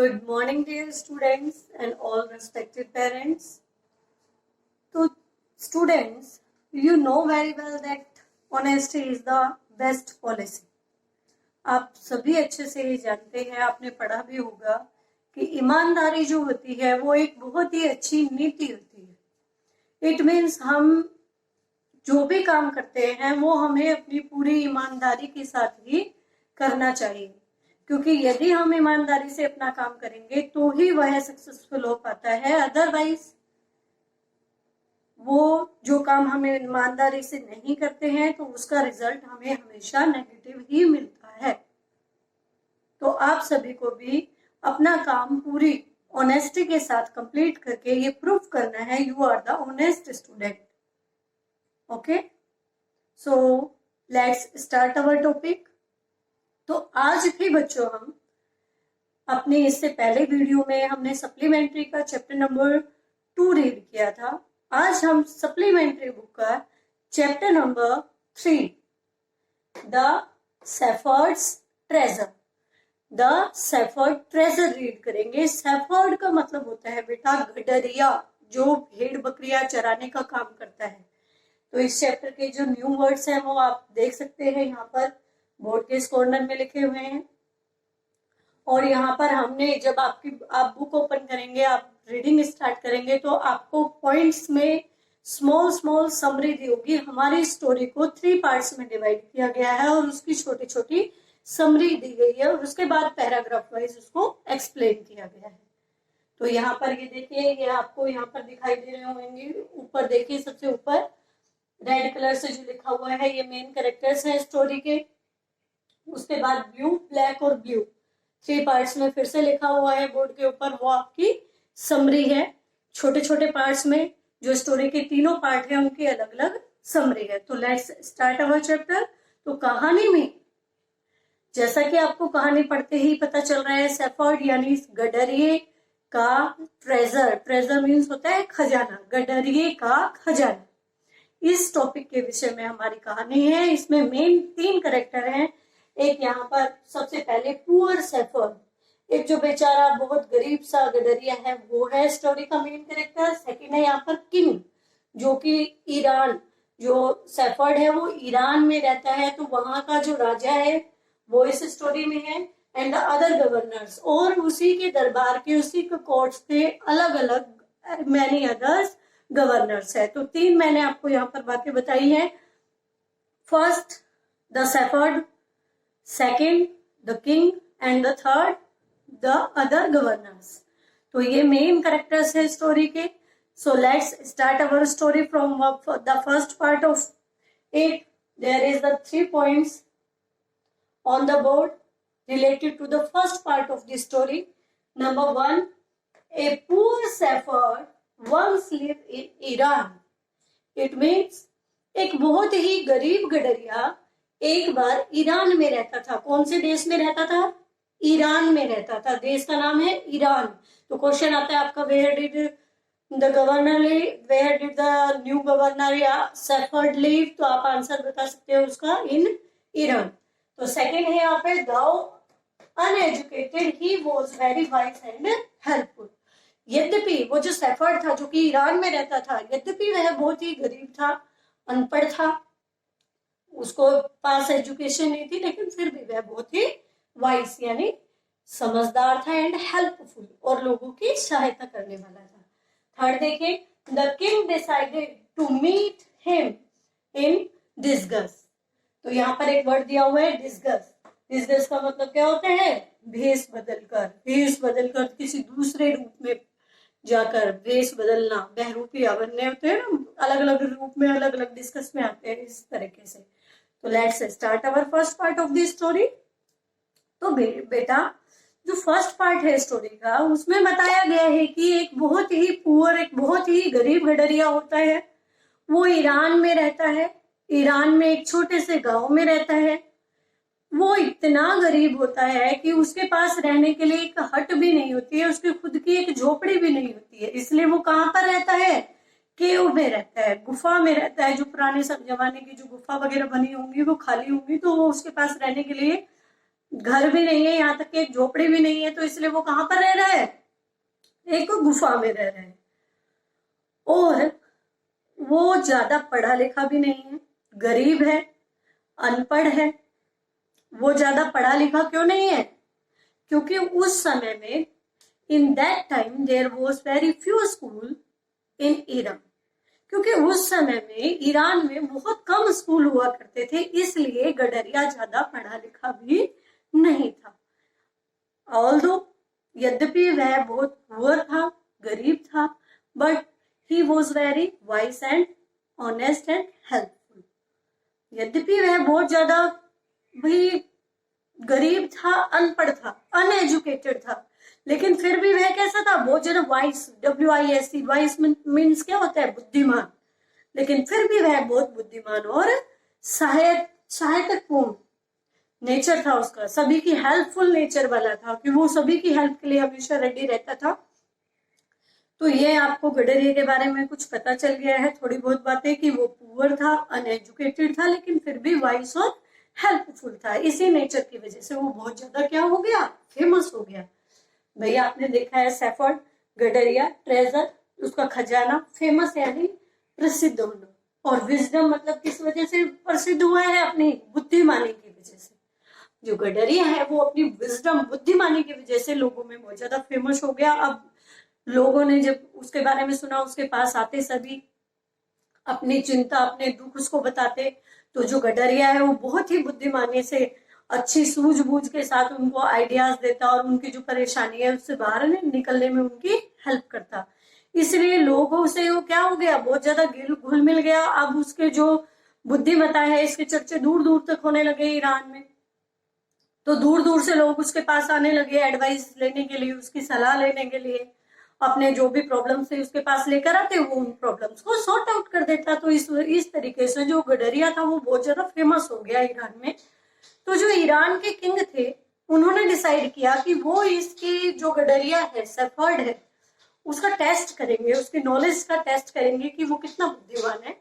Good morning, dear students and all respected parents. So, students, you know very well that honesty is the best policy. आप सभी अच्छे से ये जानते हैं, आपने पढ़ा भी होगा कि ईमानदारी जो होती है वो एक बहुत ही अच्छी नीति होती है. इट मीन्स हम जो भी काम करते हैं वो हमें अपनी पूरी ईमानदारी के साथ ही करना चाहिए, क्योंकि यदि हम ईमानदारी से अपना काम करेंगे तो ही वह सक्सेसफुल हो पाता है. अदरवाइज वो जो काम हम ईमानदारी से नहीं करते हैं तो उसका रिजल्ट हमें हमेशा नेगेटिव ही मिलता है. तो आप सभी को भी अपना काम पूरी ऑनेस्टी के साथ कंप्लीट करके ये प्रूफ करना है you are the honest student. Okay, so let's start our topic. तो आज भी बच्चों हम अपने इससे पहले वीडियो में हमने सप्लीमेंट्री का चैप्टर नंबर 2 रीड किया था. आज हम सप्लीमेंट्री बुक का chapter number 3 the shepherd's treasure read करेंगे. सेफर्ड का मतलब होता है बेटा गडरिया, जो भेड़ बकरियां चराने का काम करता है. तो इस चैप्टर के जो न्यू वर्ड्स हैं वो आप देख सकते हैं, यहाँ पर बोर्ड के इस कॉर्नर में लिखे हुए हैं. और यहाँ पर हमने जब आप बुक ओपन करेंगे, आप रीडिंग स्टार्ट करेंगे तो आपको पॉइंट्स में स्मॉल समरी दी होगी. हमारी स्टोरी को 3 पार्ट्स में डिवाइड किया गया है और उसकी छोटी छोटी समरी दी गई है और उसके बाद पैराग्राफ वाइज उसको एक्सप्लेन किया गया है. तो यहाँ पर ये देखिए, ये आपको यहाँ पर दिखाई दे रहे होंगे. ऊपर देखिए, सबसे ऊपर रेड कलर से जो लिखा हुआ है ये मेन कैरेक्टर्स हैं स्टोरी के. उसके बाद ब्लू, ब्लैक और ब्लू 3 पार्ट्स में फिर से लिखा हुआ है बोर्ड के ऊपर, वो आपकी समरी है. छोटे छोटे पार्ट्स में जो स्टोरी के तीनों पार्ट हैं उनकी अलग अलग समरी है. तो लेट्स स्टार्ट अवर चैप्टर. तो कहानी में जैसा कि आपको कहानी पढ़ते ही पता चल रहा है, सेफर्ड यानी गडरिये का ट्रेजर मीन्स होता है खजाना, गडरिये का खजाना. इस टॉपिक के विषय में हमारी कहानी है. इसमें मेन 3 कैरेक्टर हैं. एक यहाँ पर सबसे पहले पुअर सेफर्ड, एक जो बेचारा बहुत गरीब सा गडरिया है वो है स्टोरी का मेन कैरेक्टर. सेकंड है यहाँ पर किंग, जो कि ईरान, जो सेफर्ड है वो ईरान में रहता है, तो वहां का जो राजा है वो इस स्टोरी में है. एंड द अदर गवर्नर्स, और उसी के दरबार के, उसी के कोर्ट्स के अलग अलग मैनी अदर्स गवर्नर्स है. तो 3 मैंने आपको यहाँ पर बातें बताई है. First the shepherd, second the king and the third the other governors. तो ये मेन कैरेक्टर्स है स्टोरी के. So let's start our story from the first part of it. There is the 3 points on the board related to the first part of the story. Number 1, a poor shepherd once lived in Iran. It means एक बहुत ही गरीब गडरिया एक बार Iran में रहता था. कौन से देश में रहता था? ईरान में रहता था. देश का नाम है ईरान. तो क्वेश्चन आता है आपका, where did the new governor या शेफर्ड लिव? तो आप आंसर बता सकते हो उसका, इन ईरान. तो सेकेंड है यहाँ पे, though uneducated he was very wise and helpful. यद्यपि वो जो शेफर्ड था जो कि ईरान में रहता था, यद्यपि वह बहुत ही गरीब था, अनपढ़ था, उसको पास एजुकेशन नहीं थी, लेकिन फिर भी वह बहुत ही वाइज यानी समझदार था एंड हेल्पफुल, और लोगों की सहायता करने वाला था. थर्ड देखिए, the king decided to meet him in disgust. तो यहाँ पर एक वर्ड दिया हुआ है डिस्गस्ट. डिस्गस्ट का मतलब क्या होता है? भेष बदलकर किसी दूसरे रूप में जाकर, भेष बदलना, बहरूपिया बनने होते हैं ना, अलग अलग रूप में अलग अलग डिस्कस में आते हैं इस तरीके से. तो let's start our first part of the story. तो बेटा जो फर्स्ट पार्ट है स्टोरी का, उसमें बताया गया है कि एक बहुत ही पुअर, एक बहुत ही गरीब गडरिया होता है. वो ईरान में रहता है. ईरान में एक छोटे से गांव में रहता है. वो इतना गरीब होता है कि उसके पास रहने के लिए एक हट भी नहीं होती है, उसकी खुद की एक झोपड़ी भी नहीं होती है. इसलिए वो कहाँ पर रहता है? केव में रहता है, गुफा में रहता है. जो पुराने सब जमाने की जो गुफा वगैरह बनी होंगी वो खाली होंगी, तो वो उसके पास रहने के लिए घर भी नहीं है, यहाँ तक कि एक झोपड़ी भी नहीं है, तो इसलिए वो कहाँ पर रह रहा है, एक गुफा में रह रहा है। और वो ज्यादा पढ़ा लिखा भी नहीं है, गरीब है, अनपढ़ है। वो ज्यादा पढ़ा लिखा क्यों नहीं है, क्योंकि उस समय में in that time there was very few school in Iran. क्योंकि उस समय में ईरान में बहुत कम स्कूल हुआ करते थे, इसलिए गडरिया ज्यादा पढ़ा लिखा भी नहीं था। ऑल्दो यद्यपि वह बहुत पुअर था, गरीब था, but he was very vice and honest and helpful. यद्यपि वह बहुत ज्यादा भाई गरीब था, अनपढ़ था, अनएजुकेटेड था, लेकिन फिर भी वह कैसा था, बहुत ज्यादा वाइस, WISE, वाइस मीन्स क्या होता है, बुद्धिमान। लेकिन फिर भी वह बहुत बुद्धिमान और सहायकपूर्ण नेचर था उसका, सभी की हेल्पफुल नेचर वाला था, कि वो सभी की हेल्प के लिए हमेशा रेडी रहता था। तो ये आपको गडरिया के बारे में कुछ पता चल गया है, थोड़ी बहुत बातें, कि वो पुअर था, अनएजुकेटेड था, लेकिन फिर भी वाइस और हेल्पफुल था। इसी नेचर की वजह से वो बहुत ज्यादा क्या हो गया, फेमस हो गया। भैया आपने देखा है सेफर्ड, गडरिया, ट्रेजर, उसका खजाना, फेमस यानी प्रसिद्ध होना, और विजडम मतलब किस वजह से प्रसिद्ध हुआ है, अपनी बुद्धिमानी की वजह से। जो गडरिया है वो अपनी विजडम, बुद्धिमानी की वजह से लोगों में बहुत ज्यादा फेमस हो गया। अब लोगों ने जब उसके बारे में सुना, उसके पास आते सभी अपनी चिंता, अपने दुख उसको बताते, तो जो गडरिया है वो बहुत ही बुद्धिमानी से, अच्छी सूझबूझ के साथ उनको आइडियाज देता और उनकी जो परेशानी है उससे बाहर निकलने में उनकी हेल्प करता। इसलिए लोगों से वो क्या हो गया, बहुत ज्यादा घुल मिल गया। अब उसके जो बुद्धिमत्ता है, इसके चर्चे दूर दूर तक होने लगे ईरान में। तो दूर दूर से लोग उसके पास आने लगे एडवाइस लेने के लिए, उसकी सलाह लेने के लिए। अपने जो भी प्रॉब्लम्स थे उसके पास लेकर आते, वो उन प्रॉब्लम्स को सॉर्ट आउट कर देता। तो इस तरीके से जो गडरिया था वो बहुत ज्यादा फेमस हो गया ईरान में। तो जो ईरान के किंग थे, उन्होंने डिसाइड किया कि वो इसकी जो गडरिया है, सेफर्ड है, उसका टेस्ट करेंगे, उसकी नॉलेज का टेस्ट करेंगे कि वो कितना बुद्धिमान है।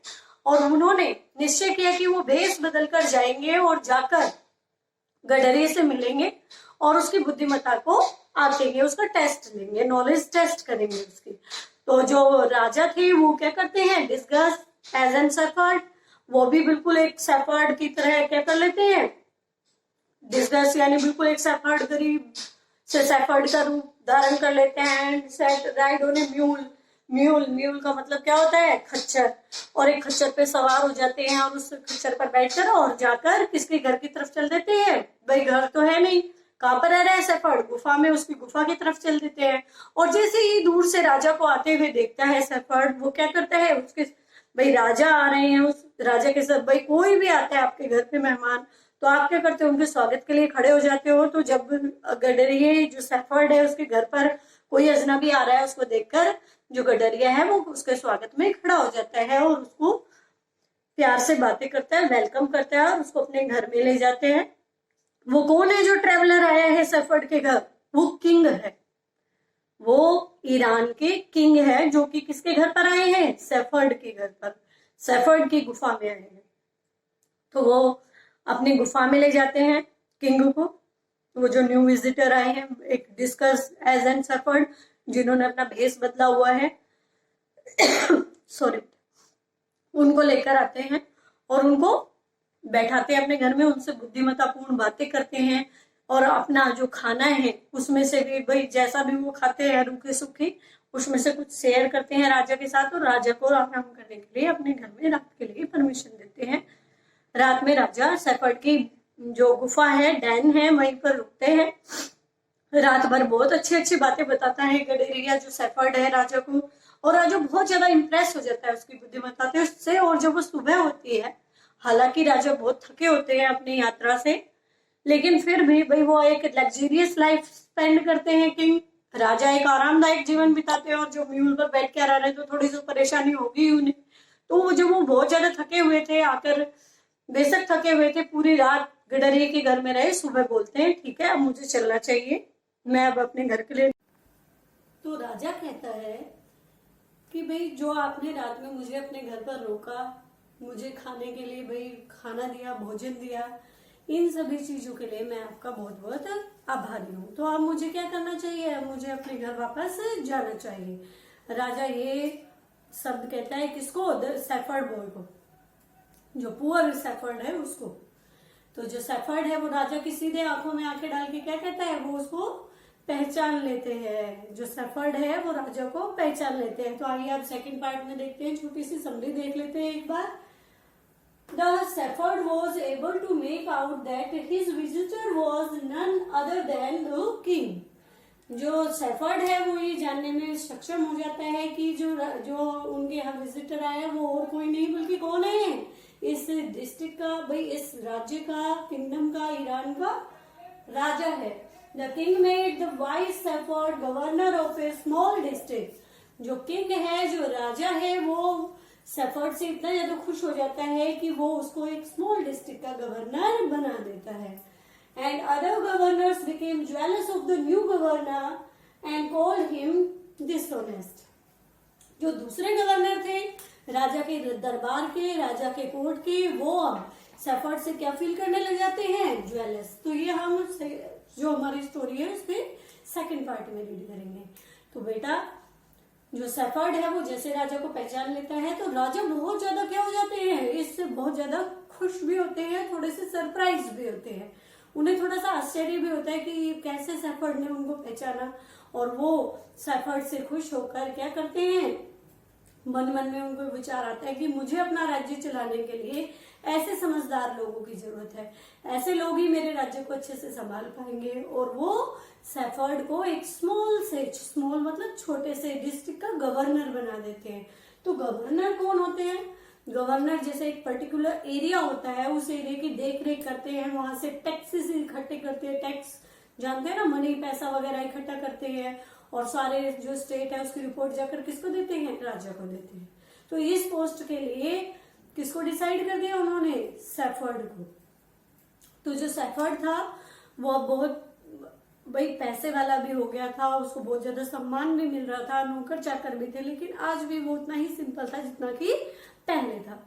और उन्होंने निश्चय किया कि वो भेष बदलकर जाएंगे और जाकर गडरिया से मिलेंगे और उसकी बुद्धिमत्ता को आंकेंगे, उसका टेस्ट लेंगे, नॉलेज टेस्ट करेंगे उसकी। तो जो राजा थे वो क्या करते हैं, डिस्कस एज एन सेफर्ड, वो भी बिल्कुल एक सेफर्ड की तरह क्या कर लेते हैं, डिस्कस यानी बिल्कुल एक सेफर्ड, गरीब से सेफर्ड का रूप धारण कर लेते हैं। Set ride on A mule, mule का मतलब क्या होता है, खच्चर, और एक खच्चर पे सवार हो जाते हैं और उस खच्चर पर बैठकर और जाकर किसके घर की तरफ चल देते हैं, भाई घर तो है नहीं, कहाँ पर रह रहा है सेफर्ड, गुफा में, उसकी गुफा की तरफ चल देते हैं। और जैसे ही दूर से राजा को आते हुए देखता है सेफर्ड, वो क्या करता है, उसके भाई राजा आ रहे हैं, उस राजा के साथ, भाई कोई भी आता है आपके घर पे मेहमान, तो आप क्या करते हो, उनके स्वागत के लिए खड़े हो जाते हो। तो जब गडरिया जो सेफर्ड है उसके घर पर कोई अजनबी आ रहा है, उसको देखकर जो गडरिया है वो उसके स्वागत में खड़ा हो जाता है और उसको प्यार से बातें करता है, वेलकम करता है और उसको अपने घर में ले जाते हैं। वो कौन है जो ट्रेवलर आया है सेफर्ड के घर, वो किंग है, वो ईरान के किंग है, जो कि किसके घर पर आए हैं, सेफर्ड के घर पर, सेफर्ड की गुफा में आए हैं। तो वो अपनी गुफा में ले जाते हैं किंग को, वो जो न्यू विजिटर आए हैं, एक डिस्कस एज एन सेफर्ड, जिन्होंने अपना भेष बदला हुआ है सॉरी, उनको लेकर आते हैं और उनको बैठाते हैं अपने घर में, उनसे बुद्धिमत्तापूर्ण बातें करते हैं। और अपना जो खाना है उसमें से भी भाई जैसा भी वो खाते हैं रूखे सूखे, उसमें से कुछ शेयर करते हैं राजा के साथ, और राजा को आराम करने के लिए अपने घर में रात के लिए परमिशन देते हैं। रात में राजा सेफर्ड की जो गुफा है, डैन है, वहीं पर रुकते हैं। रात भर बहुत अच्छी अच्छी बातें बताता है गडरिया जो सेफर्ड है राजा को, और राजा बहुत ज्यादा इंप्रेस हो जाता है उसकी बुद्धिमत्ता से। और जब वो सुबह होती है, हालांकि राजा बहुत थके होते हैं अपनी यात्रा से, लेकिन फिर भी भाई वो एक लग्जरियस लाइफ स्पेंड करते हैं कि राजा एक आरामदायक जीवन बिताते हैं, और जो म्यूल पर बैठ के आ रहे हैं तो थोड़ी सी परेशानी होगी उन्हें। तो जब वो बहुत ज्यादा थके हुए थे, आकर बेशक थके हुए थे, पूरी रात गडरिया के घर में रहे, सुबह बोलते हैं ठीक है अब मुझे चलना चाहिए, मैं अब अपने घर के लिए। तो राजा कहता है कि भाई जो आपने रात में मुझे अपने घर पर रोका, मुझे खाने के लिए भाई खाना दिया, भोजन दिया, इन सभी चीजों के लिए मैं आपका बहुत बहुत आभारी हूँ। तो अब मुझे क्या करना चाहिए, मुझे अपने घर वापस जाना चाहिए। राजा ये शब्द कहता है किसको, द शेफर्ड बॉय को, जो पुअर शेफर्ड है उसको। तो जो शेफर्ड है वो राजा की सीधे आंखों में आंखें डाल के क्या कहता है, वो उसको पहचान लेते हैं। जो शेफर्ड है वो राजा को पहचान लेते हैं। तो आइए आप सेकंड पार्ट में देखते हैं, छोटी सी समरी देख लेते हैं एक बार। The shepherd was able to make out that his visitor was none other than the king. जो शेफर्ड है वो ये जानने में सक्षम हो जाता है कि जो उनके यहाँ विजिटर आया वो और कोई नहीं बल्कि कौन है, इस डिस्ट्रिक्ट का, भाई इस राज्य का, किंगडम का, ईरान का राजा है। The king made the vice shepherd governor of A small district. जो किंग है, जो राजा है, वो शेफर्ड से इतना ज्यादा खुश हो जाता है कि वो उसको एक स्मॉल डिस्ट्रिक्ट का गवर्नर बना देता है। And other governors became jealous of the new governor and called him dishonest. जो दूसरे गवर्नर थे राजा के दरबार के, राजा के कोर्ट के, वो अब शेफर्ड से क्या फील करने लग जाते हैं, जेलस। तो ये हम जो हमारी स्टोरी है उसके सेकंड पार्ट में रीड करेंगे। तो बेटा जो शेफर्ड है वो जैसे राजा को पहचान लेता है तो राजा बहुत ज्यादा क्या हो जाते हैं, इससे बहुत ज्यादा खुश भी होते हैं, थोड़े से सरप्राइज भी होते हैं। उन्हें थोड़ा सा आश्चर्य भी होता है कि कैसे शेफर्ड ने उनको पहचाना। और वो शेफर्ड से खुश होकर क्या करते हैं, मन मन में उनको विचार आता है कि मुझे अपना राज्य चलाने के लिए ऐसे समझदार लोगों की जरूरत है, ऐसे लोग ही मेरे राज्य को अच्छे से संभाल पाएंगे। और वो शेफर्ड को एक स्मॉल मतलब छोटे से डिस्ट्रिक्ट का गवर्नर बना देते हैं। तो गवर्नर कौन होते हैं, गवर्नर जैसे एक पर्टिकुलर एरिया होता है, उस एरिया की देख रेख करते हैं, वहां से टैक्सेस इकट्ठे करते हैं, टैक्स जानते हैं ना, मनी पैसा वगैरह इकट्ठा करते हैं, और सारे जो स्टेट है उसकी रिपोर्ट जाकर किसको देते हैं, राजा को देते हैं। तो इस पोस्ट के लिए किसको डिसाइड कर दिया उन्होंने, शेफर्ड को। तो जो शेफर्ड था वो बहुत भाई पैसे वाला भी हो गया था, उसको बहुत ज्यादा सम्मान भी मिल रहा था, नौकर चाकर भी थे, लेकिन आज भी वो उतना ही सिंपल था जितना कि पहले था।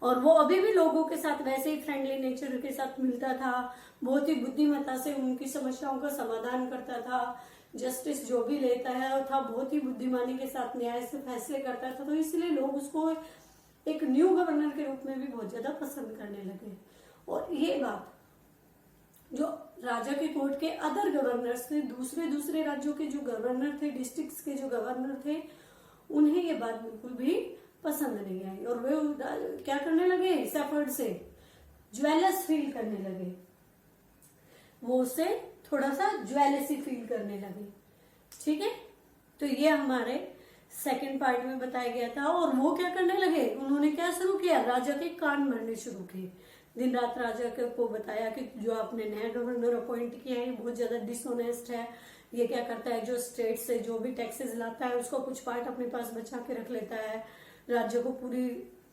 और वो अभी भी लोगों के साथ वैसे ही फ्रेंडली नेचर के साथ मिलता था, बहुत ही बुद्धिमत्ता से उनकी समस्याओं का समाधान करता था, जस्टिस जो भी लेता है था बहुत ही बुद्धिमानी के साथ न्याय से फैसले करता था। तो इसलिए लोग उसको एक न्यू गवर्नर के रूप में भी बहुत ज्यादा पसंद करने लगे। और ये बात जो राजा के कोर्ट के अदर गवर्नर्स थे, दूसरे राज्यों के जो गवर्नर थे, डिस्ट्रिक्ट्स के जो गवर्नर थे, उन्हें ये बात बिल्कुल भी पसंद नहीं आई। और वे क्या करने लगे, शेफर्ड से ज्वेलस फील करने लगे, वो उससे थोड़ा सा ज्वेलसी फील करने लगे। ठीक है, तो ये हमारे सेकंड पार्ट में बताया गया था। और वो क्या करने लगे, उन्होंने क्या शुरू किया, राजा के कान भरने शुरू किए। दिन रात राजा को बताया कि जो आपने नया गवर्नर अपॉइंट किया है बहुत ज्यादा डिसऑनेस्ट है, ये क्या करता है, जो स्टेट से जो भी टैक्सेस लाता है उसको कुछ पार्ट अपने पास बचा के रख लेता है, राज्य को पूरी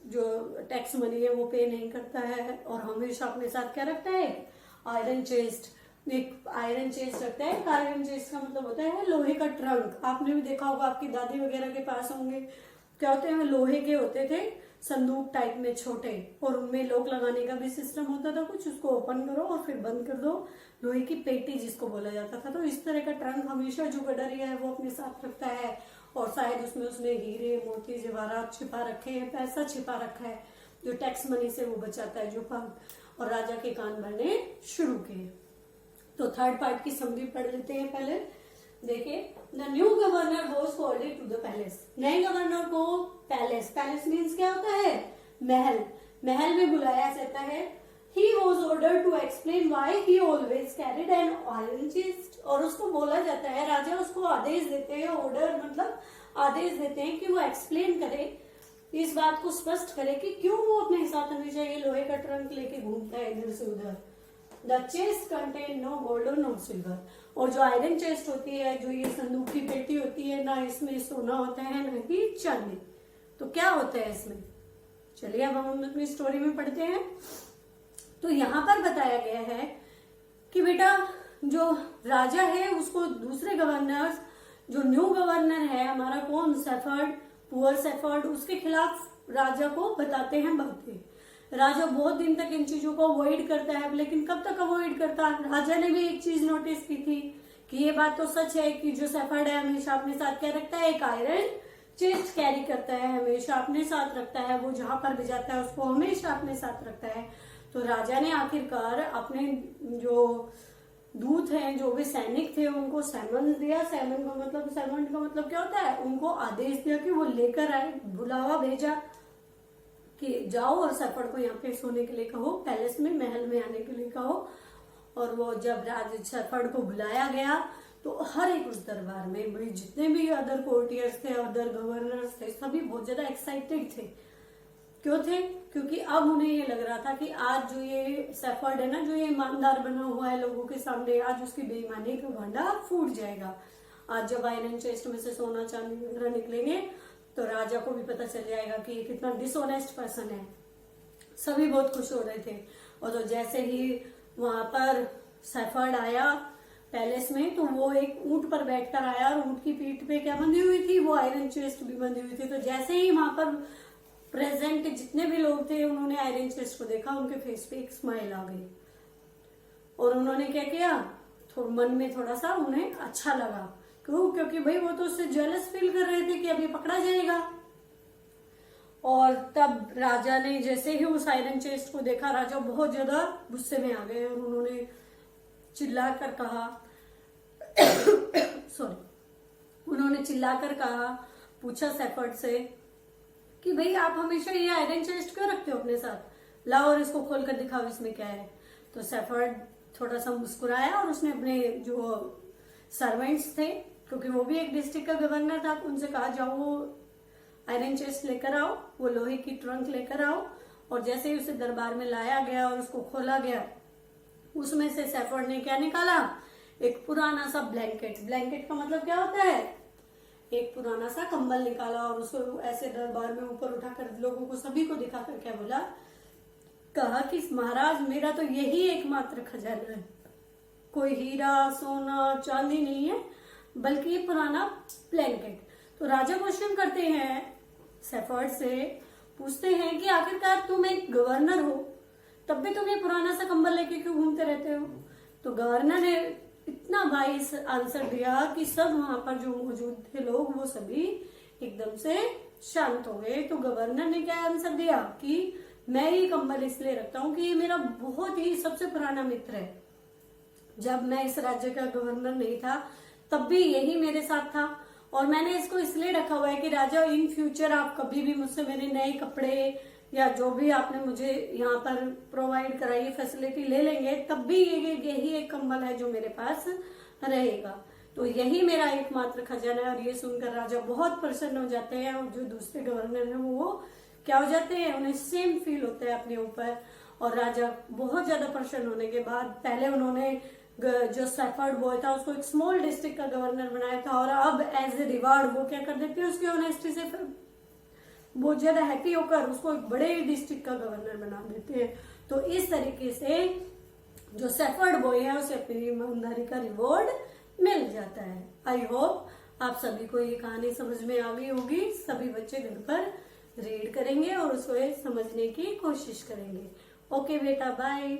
जो टैक्स मनी है वो पे नहीं करता है, और हमेशा अपने साथ क्या रखता है, आयरन चेस्ट, एक आयरन चेस्ट रखता है। आयरन चेस्ट का मतलब होता है लोहे का ट्रंक। आपने भी देखा होगा, आपकी दादी वगैरह के पास होंगे, क्या होते हैं, लोहे के होते थे, संदूक टाइप में छोटे, और उनमें लॉक लगाने का भी सिस्टम होता था कुछ, उसको ओपन करो और फिर बंद कर दो, लोहे की पेटी जिसको बोला जाता था। तो इस तरह का ट्रंक हमेशा जो गडरिया है वो अपने साथ रखता है, और शायद उसमें उसने हीरे मोती जवाहरात छिपा रखे हैं, पैसा छिपा रखा है जो टैक्स मनी से वो बचाता है, जो और राजा के कान भरने शुरू किए। तो थर्ड पार्ट की समरी पढ़ लेते हैं पहले। देखिए, the new governor was called to the palace. नए गवर्नर को पैलेस मीन्स क्या होता है, महल में बुलाया जाता है। He was ordered to explain why he always carried an iron chest। और उसको बोला जाता है, राजा उसको आदेश देते हैं, ऑर्डर मतलब आदेश देते हैं कि वो एक्सप्लेन करे, इस बात को स्पष्ट करे कि क्यों वो अपने साथ हमेशा ये लोहे का ट्रंक लेके घूमता है इधर से उधर। The chest contain no gold और नो सिल्वर। और जो आयरन चेस्ट होती है, जो ये संदूक की पेटी होती है, ना इसमें सोना होता है ना ही चांदी। तो क्या होता है इसमें, चलिए अब हम अपनी स्टोरी में पढ़ते हैं। तो यहाँ पर बताया गया है कि बेटा जो राजा है उसको दूसरे गवर्नर, जो न्यू गवर्नर है हमारा कौन, शेफर्ड, पुअर शेफर्ड, उसके खिलाफ राजा को बताते हैं बातें। राजा बहुत दिन तक इन चीजों को अवॉइड करता है, लेकिन कब तक अवॉइड करता है? राजा ने भी एक चीज नोटिस की थी कि ये बात तो सच है कि जो शेफर्ड है हमेशा अपने साथ क्या रखता है, एक आयरन चेस्ट कैरी करता है, हमेशा अपने साथ रखता है, वो जहां पर भी जाता है उसको हमेशा अपने साथ रखता है। तो राजा ने आखिरकार अपने जो दूत हैं, जो भी सैनिक थे, उनको सैमन दिया। सैमन का मतलब क्या होता है? उनको आदेश दिया कि वो लेकर आए, बुलावा भेजा कि जाओ और शेफर्ड को यहाँ पे सोने के लिए कहो, पैलेस में, महल में आने के लिए कहो। और वो जब राज शेफर्ड को बुलाया गया तो हर एक उस दरबार में भाई जितने भी अदर कोर्टियर्स थे, अदर गवर्नर्स थे, सभी बहुत ज्यादा एक्साइटेड थे। क्यों थे? क्योंकि अब उन्हें ये लग रहा था कि आज जो ये शेफर्ड है ना, जो ये ईमानदार बना हुआ है लोगों के सामने, आज उसकी बेईमानी का भांडा फूट जाएगा। आज जब आयरन चेस्ट में से सोना चांदी वगैरह निकलेंगे तो राजा को भी पता चल जाएगा कि ये कितना डिसऑनेस्ट पर्सन है। सभी बहुत खुश हो रहे थे। और तो जैसे ही वहां पर शेफर्ड आया पैलेस में, तो वो एक ऊंट पर बैठकर आया और ऊंट की पीठ पे क्या बंधी हुई थी? वो आयरन चेस्ट भी बंधी हुई थी। तो जैसे ही वहां पर प्रेजेंट जितने भी लोग थे उन्होंने आयरन चेस्ट को देखा, उनके फेस पे एक स्माइल आ गई और उन्होंने क्या किया, मन में थोड़ा सा उन्हें अच्छा लगा। क्यों? क्योंकि भाई वो तो उससे जेलस फील कर रहे थे कि अभी पकड़ा जाएगा। और तब राजा ने जैसे ही उस आयरन चेस्ट को देखा, राजा बहुत ज्यादा गुस्से में आ गए और उन्होंने चिल्लाकर कहा उन्होंने चिल्लाकर कहा, पूछा शेफर्ड से कि भाई आप हमेशा ये आयरन चेस्ट क्यों रखते हो अपने साथ? लाओ और इसको खोलकर दिखाओ इसमें क्या है। तो शेफर्ड थोड़ा सा मुस्कुराया और उसने अपने जो सर्वेंट्स थे, क्योंकि वो भी एक डिस्ट्रिक्ट का गवर्नर था, उनसे कहा जाओ वो आयरन चेस्ट लेकर आओ, वो लोहे की ट्रंक लेकर आओ। और जैसे ही उसे दरबार में लाया गया और उसको खोला गया, उसमें से शेफर्ड ने क्या निकाला? एक पुराना सा ब्लैंकेट। ब्लैंकेट का मतलब क्या होता है? एक पुराना सा कंबल निकाला और उसको ऐसे दरबार में ऊपर उठाकर लोगों को सभी को दिखाकर क्या बोला? कहा कि महाराज मेरा तो यही एकमात्र खजाना है, कोई हीरा सोना चांदी नहीं है, बल्कि ये पुराना ब्लैंकेट। तो राजा क्वेश्चन करते हैं शेफर्ड से, पूछते हैं कि आखिरकार तुम एक गवर्नर हो, तब भी तुम ये पुराना सा कंबल लेके क्यों घूमते रहते हो? तो गवर्नर ने इतना वाइस आंसर दिया कि सब वहां पर जो मौजूद थे लोग, वो सभी एकदम से शांत हो गए। तो गवर्नर ने क्या आंसर दिया कि मैं ये कंबल इसलिए रखता हूँ कि ये मेरा बहुत ही सबसे पुराना मित्र है। जब मैं इस राज्य का गवर्नर नहीं था तब भी यही मेरे साथ था, और मैंने इसको इसलिए रखा हुआ है कि राजा इन फ्यूचर आप कभी भी मुझसे मेरे नए कपड़े या जो भी आपने मुझे यहाँ पर प्रोवाइड कराई फैसिलिटी ले लेंगे, तब भी यही एक कंबल है जो मेरे पास रहेगा। तो यही मेरा एकमात्र खजाना है। और ये सुनकर राजा बहुत प्रसन्न हो जाते हैं, और जो दूसरे गवर्नर हैं वो क्या हो जाते हैं, उन्हें सेम फील होता है अपने ऊपर। और राजा बहुत ज्यादा प्रसन्न होने के बाद पहले उन्होंने जो शेफर्ड बॉय था उसको एक स्मॉल डिस्ट्रिक्ट का गवर्नर बनाया था, और अब एज ए रिवार्ड वो क्या कर देते हैं, उसकी ऑनेस्टी से बहुत ज्यादा हैप्पी होकर उसको एक बड़े डिस्ट्रिक्ट का गवर्नर बना देते हैं। तो इस तरीके से जो शेफर्ड बॉय है उसे अपनी ईमानदारी का रिवॉर्ड मिल जाता है। आई होप आप सभी को ये कहानी समझ में आ गई होगी। सभी बच्चे घर पर रीड करेंगे और उसको समझने की कोशिश करेंगे। ओके बेटा, बाय।